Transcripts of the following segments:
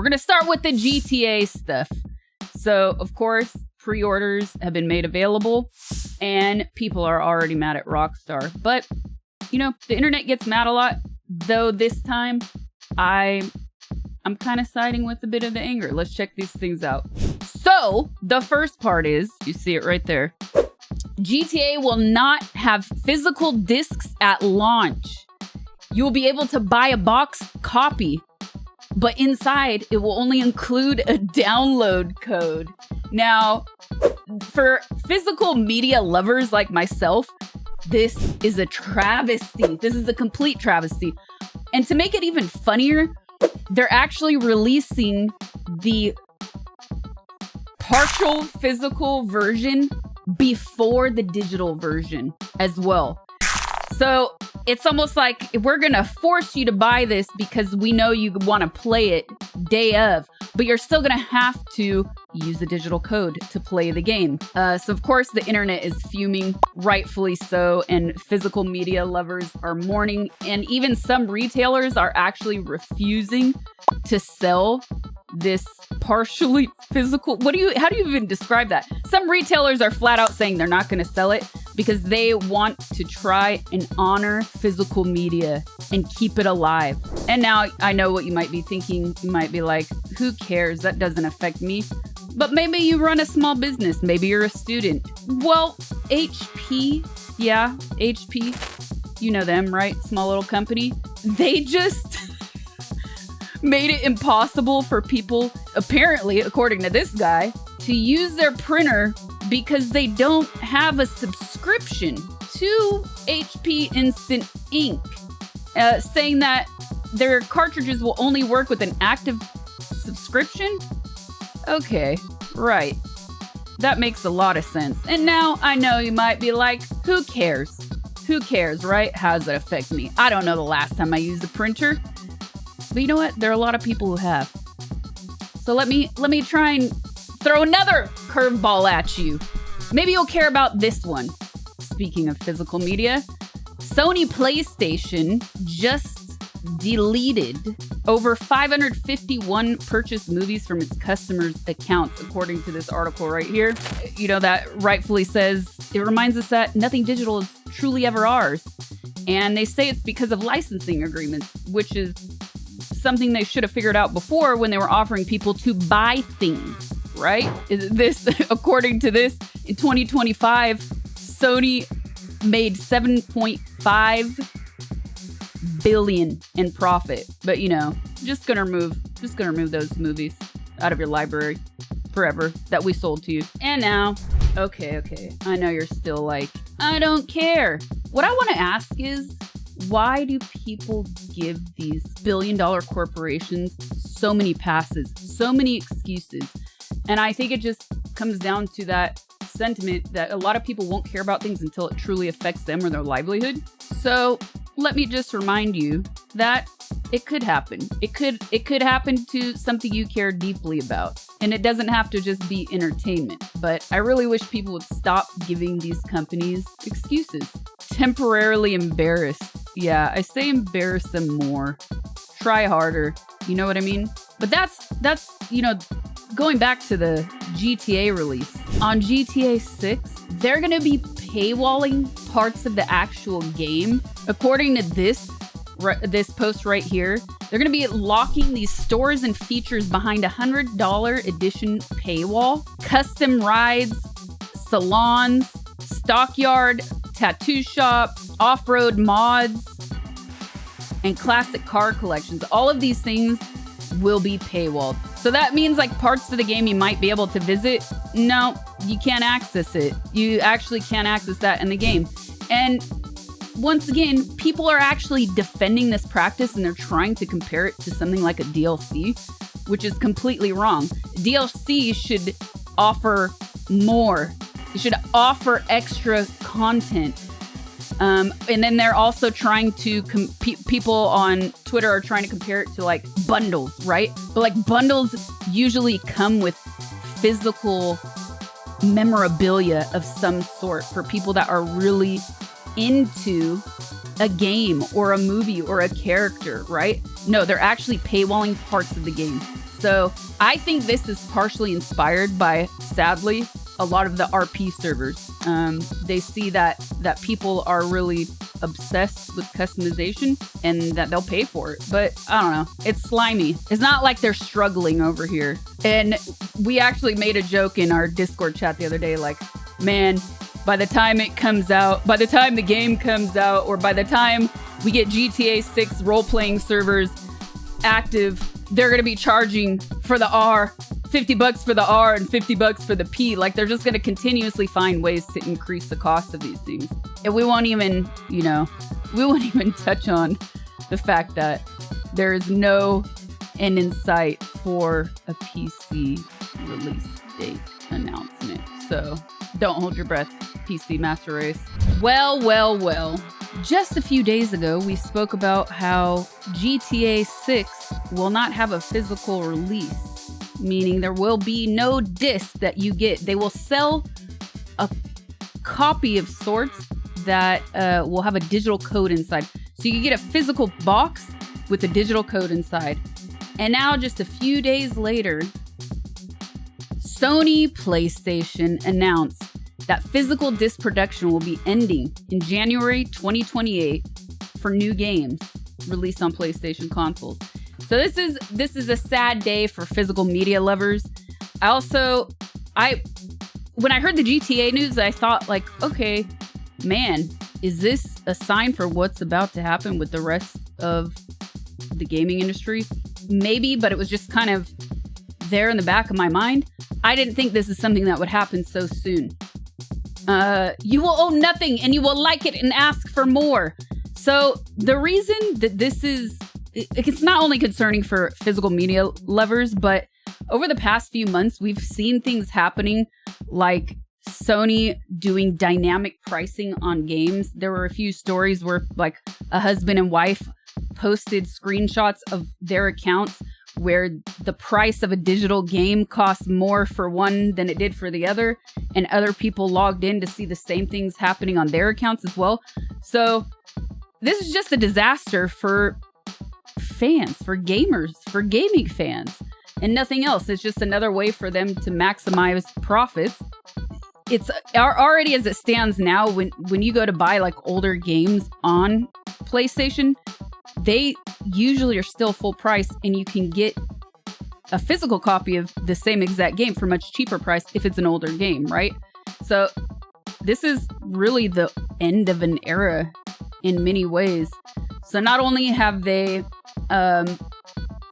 We're going to start with the GTA stuff. So, of course, pre-orders have been made available, and people are already mad at Rockstar. But, you know, the internet gets mad a lot, though this time I'm kind of siding with a bit of the anger. Let's check these things out. So, the first part is, you see it right there, GTA will not have physical discs at launch. You will be able to buy a boxed copy, but inside it will only include a download code. Now, for physical media lovers like myself, this is a travesty. This is a complete travesty. And to make it even funnier, they're actually releasing the partial physical version before the digital version as well. So it's almost like we're going to force you to buy this because we know you want to play it day of, but you're still going to have to use the digital code to play the game. So of course the internet is fuming, rightfully so, and physical media lovers are mourning, and even some retailers are actually refusing to sell this partially physical. How do you even describe that? Some retailers are flat out saying they're not going to sell it because they want to try and honor physical media and keep it alive. And now I know what you might be thinking. You might be like, who cares? That doesn't affect me. But maybe you run a small business. Maybe you're a student. Well, HP, yeah, HP, you know them, right? Small little company. They just made it impossible for people, apparently, according to this guy, to use their printer because they don't have a subscription to HP Instant Ink, saying that their cartridges will only work with an active subscription. Okay, right. That makes a lot of sense. And now I know you might be like, who cares? Who cares, right? How does it affect me? I don't know the last time I used a printer. But you know what? There are a lot of people who have. So let me try and throw another curveball at you. Maybe you'll care about this one. Speaking of physical media, Sony PlayStation just deleted over 551 purchased movies from its customers' accounts, according to this article right here. You know, that rightfully says, it reminds us that nothing digital is truly ever ours. And they say it's because of licensing agreements, which is something they should have figured out before when they were offering people to buy things, right? This, according to this, in 2025, Sony made 7.5 billion in profit. But you know, just gonna remove those movies out of your library forever that we sold to you. And now, okay, I know you're still like, I don't care. What I want to ask is, why do people give these billion-dollar corporations so many passes, so many excuses? And I think it just comes down to that sentiment that a lot of people won't care about things until it truly affects them or their livelihood. So let me just remind you that it could happen. It could happen to something you care deeply about. And it doesn't have to just be entertainment. But I really wish people would stop giving these companies excuses. Temporarily embarrassed. Yeah, I say embarrass them more. Try harder. You know what I mean? But that's you know, going back to the GTA release. On GTA 6, they're going to be paywalling parts of the actual game. According to this post right here, they're going to be locking these stores and features behind $100 edition paywall. Custom rides, salons, stockyard, tattoo shop, off-road mods, and classic car collections. All of these things will be paywalled. So that means like parts of the game you might be able to visit. No, you can't access it. You actually can't access that in the game. And once again, people are actually defending this practice and they're trying to compare it to something like a DLC, which is completely wrong. DLC should offer more. It should offer extra content. And then they're also trying to people on Twitter are trying to compare it to like bundles, right? But like bundles usually come with physical memorabilia of some sort for people that are really into a game or a movie or a character, right? No, they're actually paywalling parts of the game. So I think this is partially inspired by, sadly, a lot of the RP servers. They see that people are really obsessed with customization and that they'll pay for it. But I don't know. It's slimy. It's not like they're struggling over here. And we actually made a joke in our Discord chat the other day, like, man, by the time it comes out, by the time the game comes out, or by the time we get GTA 6 role-playing servers active, they're going to be charging for the R, $50 for the R and $50 for the P. Like, they're just going to continuously find ways to increase the cost of these things. And we won't even, touch on the fact that there is no end in sight for a PC release date announcement. So don't hold your breath, PC Master Race. Well. Just a few days ago, we spoke about how GTA 6 will not have a physical release, meaning there will be no disc that you get. They will sell a copy of sorts that will have a digital code inside. So you can get a physical box with a digital code inside. And now, just a few days later, Sony PlayStation announced that physical disc production will be ending in January 2028 for new games released on PlayStation consoles. So this is a sad day for physical media lovers. When I heard the GTA news, I thought, like, okay, man, is this a sign for what's about to happen with the rest of the gaming industry? Maybe, but it was just kind of there in the back of my mind. I didn't think this is something that would happen so soon. You will own nothing and you will like it and ask for more. So the reason that it's not only concerning for physical media lovers, but over the past few months, we've seen things happening like Sony doing dynamic pricing on games. There were a few stories where, like, a husband and wife posted screenshots of their accounts where the price of a digital game costs more for one than it did for the other, and other people logged in to see the same things happening on their accounts as well. So this is just a disaster for fans, for gamers, for gaming fans, and nothing else. It's just another way for them to maximize profits. It's already, as it stands now, when you go to buy like older games on PlayStation, they usually are still full price, and you can get a physical copy of the same exact game for much cheaper price if it's an older game, right? So this is really the end of an era in many ways. So not only have they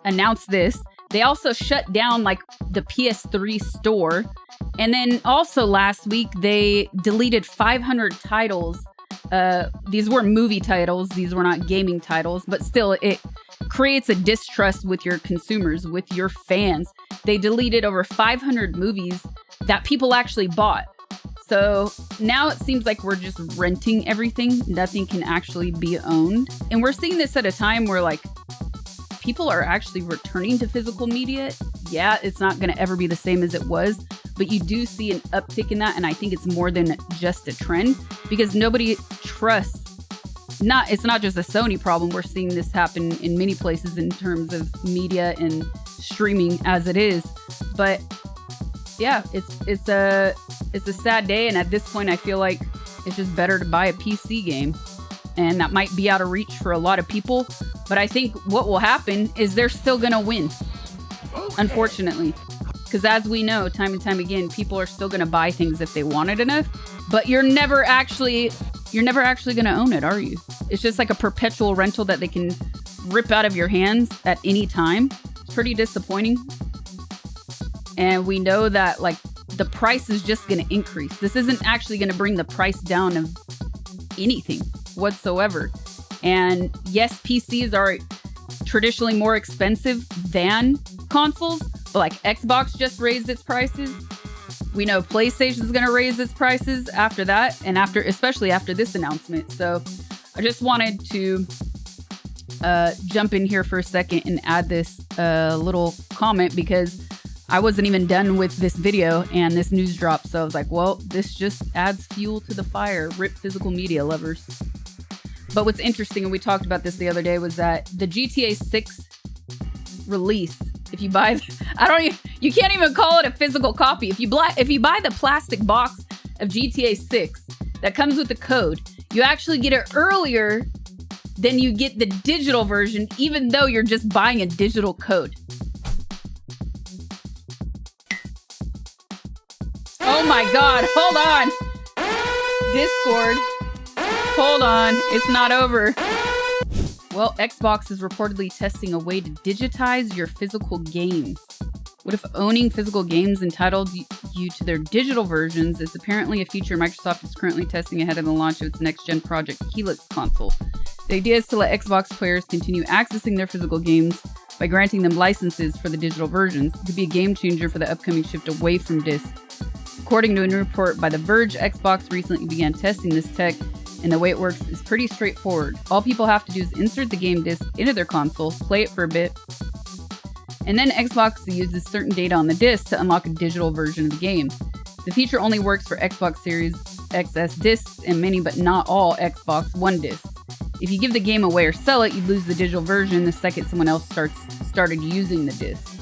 announced this, they also shut down like the PS3 store. And then also last week, they deleted 500 titles. These were movie titles. These were not gaming titles, but still it creates a distrust with your consumers, with your fans. They deleted over 500 movies that people actually bought. So now it seems like we're just renting everything. Nothing can actually be owned. And we're seeing this at a time where, like, people are actually returning to physical media. Yeah, it's not going to ever be the same as it was, but you do see an uptick in that. And I think it's more than just a trend, because nobody trusts. It's not just a Sony problem. We're seeing this happen in many places in terms of media and streaming as it is. But yeah, it's a sad day. And at this point, I feel like it's just better to buy a PC game. And that might be out of reach for a lot of people. But I think what will happen is they're still going to win, unfortunately. Because as we know, time and time again, people are still going to buy things if they want it enough. But you're never actually going to own it, are you? It's just like a perpetual rental that they can rip out of your hands at any time. It's pretty disappointing. And we know that, like, the price is just going to increase. This isn't actually going to bring the price down of anything whatsoever. And yes, PCs are traditionally more expensive than consoles, but like Xbox just raised its prices. We know PlayStation is going to raise its prices after that, and especially after this announcement. So I just wanted to jump in here for a second and add this little comment, because I wasn't even done with this video and this news dropped. So I was like, well, this just adds fuel to the fire. Rip physical media lovers. But what's interesting, and we talked about this the other day, was that the GTA 6 release If you buy, you can't even call it a physical copy. If you buy the plastic box of GTA 6 that comes with the code, you actually get it earlier than you get the digital version, even though you're just buying a digital code. Oh my God, hold on. Discord, hold on, it's not over. Well, Xbox is reportedly testing a way to digitize your physical games. What if owning physical games entitled you to their digital versions? It's apparently a feature Microsoft is currently testing ahead of the launch of its next-gen Project Helix console. The idea is to let Xbox players continue accessing their physical games by granting them licenses for the digital versions. It could be a game changer for the upcoming shift away from discs. According to a new report by The Verge, Xbox recently began testing this tech, and the way it works is pretty straightforward. All people have to do is insert the game disc into their console, play it for a bit, and then Xbox uses certain data on the disc to unlock a digital version of the game. The feature only works for Xbox Series XS discs and many but not all Xbox One discs. If you give the game away or sell it, you lose the digital version the second someone else started using the disc.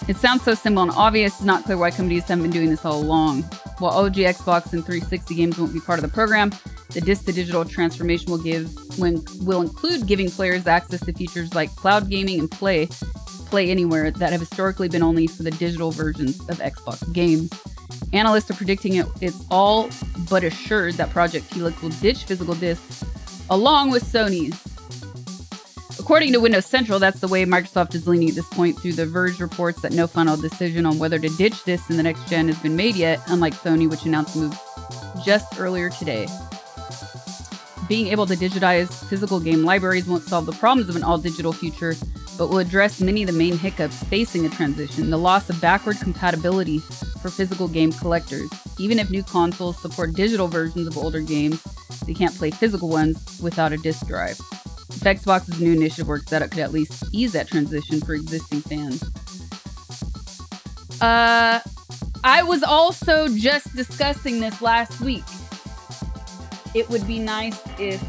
It sounds so simple and obvious, it's not clear why companies haven't been doing this all along. While OG Xbox and 360 games won't be part of the program, the disc-to-digital transformation will include giving players access to features like cloud gaming and play anywhere that have historically been only for the digital versions of Xbox games. Analysts are predicting it's all but assured that Project Helix will ditch physical discs along with Sony's. According to Windows Central, that's the way Microsoft is leaning at this point. Through The Verge reports that no final decision on whether to ditch this in the next gen has been made yet, unlike Sony, which announced a move just earlier today. Being able to digitize physical game libraries won't solve the problems of an all-digital future, but will address many of the main hiccups facing a transition: the loss of backward compatibility for physical game collectors. Even if new consoles support digital versions of older games, they can't play physical ones without a disc drive. If Xbox's new initiative works out, it could at least ease that transition for existing fans. I was also just discussing this last week. It would be nice if,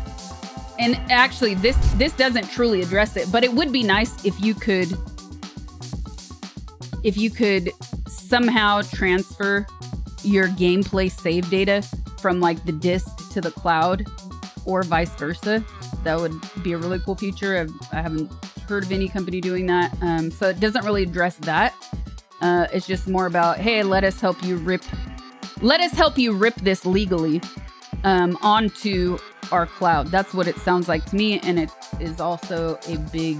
and actually this doesn't truly address it, but it would be nice if you could somehow transfer your gameplay save data from like the disc to the cloud or vice versa. That would be a really cool feature. I haven't heard of any company doing that. So it doesn't really address that. It's just more about, hey, let us help you rip this legally onto our cloud. That's what it sounds like to me, and it is also a big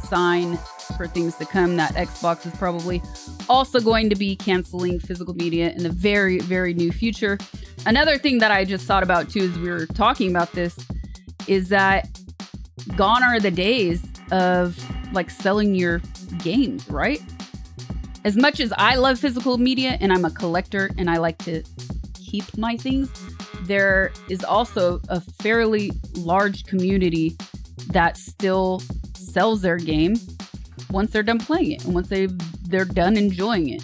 sign for things to come that Xbox is probably also going to be canceling physical media in the very, very near future. Another thing that I just thought about too as we were talking about this is that gone are the days of like selling your games, right? As much as I love physical media and I'm a collector and I like to keep my things, there is also a fairly large community that still sells their game once they're done playing it and once they're done enjoying it.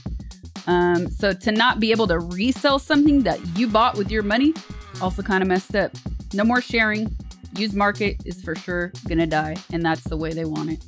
So to not be able to resell something that you bought with your money, also kind of messed up. No more sharing. Used market is for sure gonna die, and that's the way they want it.